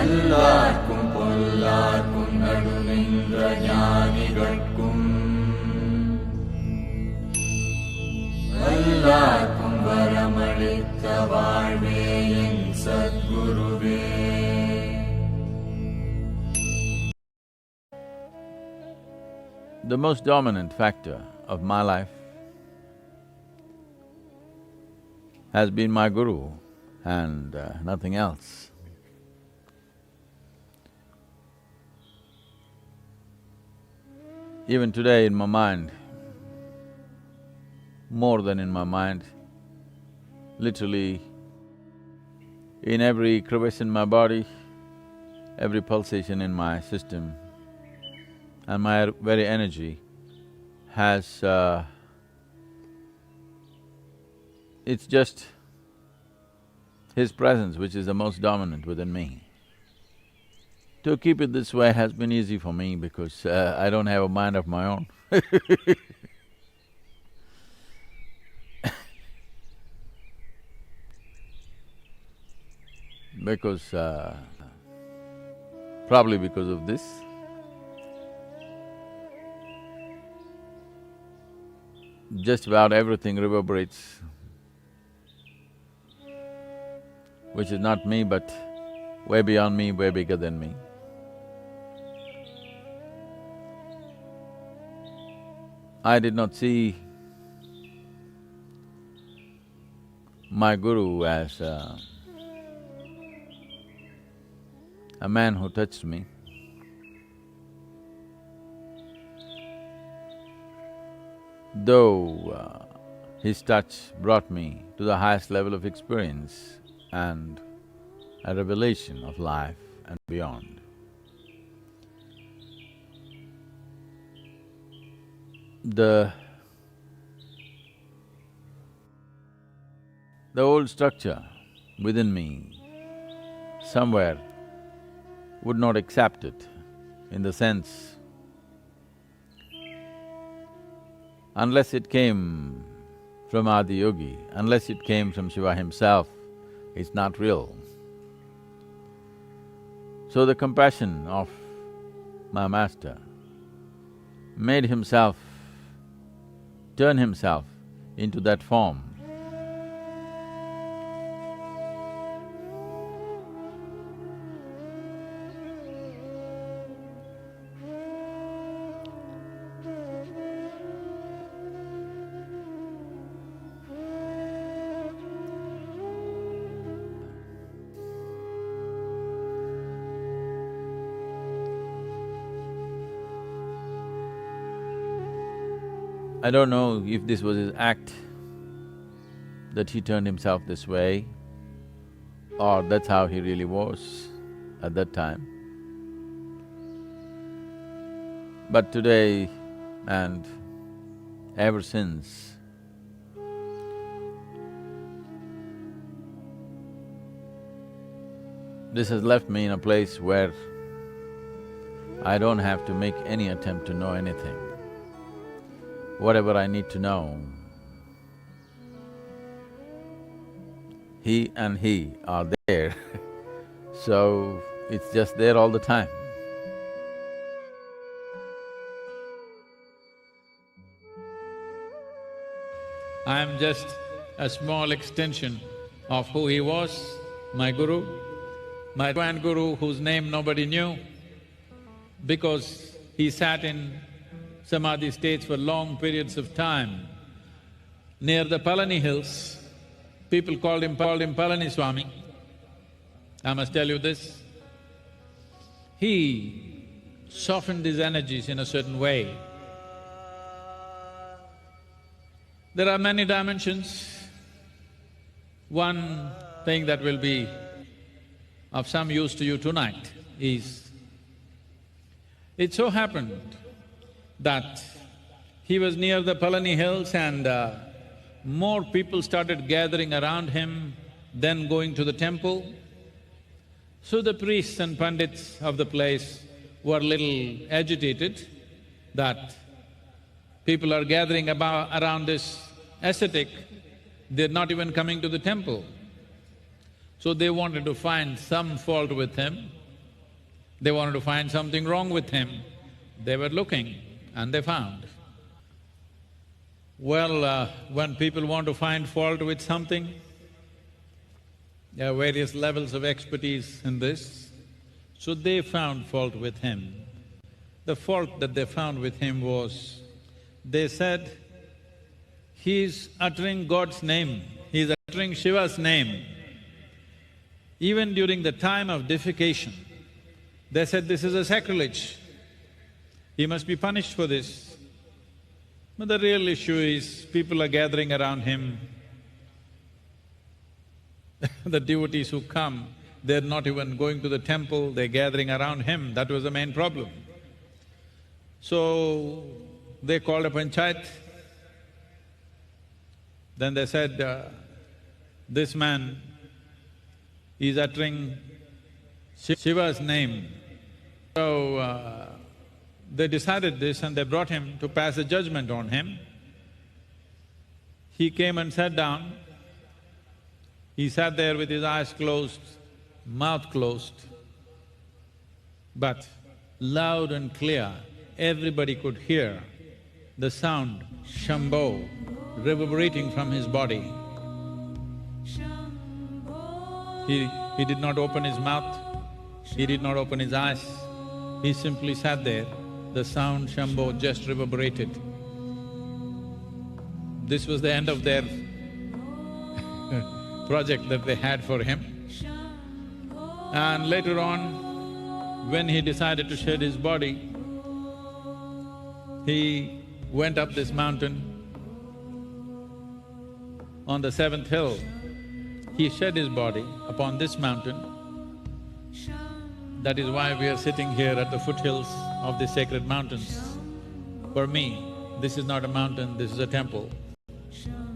எல்லார்க்கும் பொல்லார்க்கும் நடுநின்ற ஞானிகட்கும் எல்லார்க்கும் வரமளித்த வாழ்வே என் சத்குருவே. The most dominant factor of my life has been my Guru and nothing else. Even today in my mind, more than in my mind, literally in every crevice in my body, every pulsation in my system, and my very energy has… it's just His presence which is the most dominant within me. To keep it this way has been easy for me because I don't have a mind of my own. Because… probably because of this, just about everything reverberates, which is not me but way beyond me, way bigger than me. I did not see my Guru as a man who touched me. Though his touch brought me to the highest level of experience and a revelation of life and beyond. The old structure within me somewhere would not accept it, in the sense, unless it came from Adiyogi, unless it came from Shiva himself, it's not real. So the compassion of my master made himself, turn himself into that form. I don't know if this was his act, that he turned himself this way, or that's how he really was at that time. But today and ever since, this has left me in a place where I don't have to make any attempt to know anything. Whatever I need to know, he and he are there so it's just there all the time. I am just a small extension of who he was, my Guru, my grand Guru whose name nobody knew because he sat in Samadhi states for long periods of time. Near the Palani hills, people called him Palani Swami. I must tell you this. He softened his energies in a certain way. There are many dimensions. One thing that will be of some use to you tonight is, it so happened that he was near the Palani hills and more people started gathering around him than going to the temple. So the priests and pandits of the place were little agitated that people are gathering around this ascetic, they're not even coming to the temple. So they wanted to find some fault with him They wanted to find something wrong with him. They were looking and they found. Well, when people want to find fault with something, there are various levels of expertise in this. So they found fault with him. The fault that they found with him was, they said, he's uttering God's name, he's uttering Shiva's name. Even during the time of defecation, they said this is a sacrilege, he must be punished for this. But the real issue is, people are gathering around him. The devotees who come, they're not even going to the temple, they're gathering around him, that was the main problem. So, they called a panchayat. Then they said, this man is uttering Shiva's name. So, they decided this and they brought him to pass a judgment on him. He came and sat down. He sat there with his eyes closed, mouth closed, but loud and clear, everybody could hear the sound Shambho reverberating from his body. He did not open his mouth, he did not open his eyes, he simply sat there, the sound Shambho just reverberated. This was the end of their project that they had for him. And later on, when he decided to shed his body, he went up this mountain. On the seventh hill, he shed his body upon this mountain. That is why we are sitting here at the foothills of the sacred mountains. For me, this is not a mountain, this is a temple. Shambho,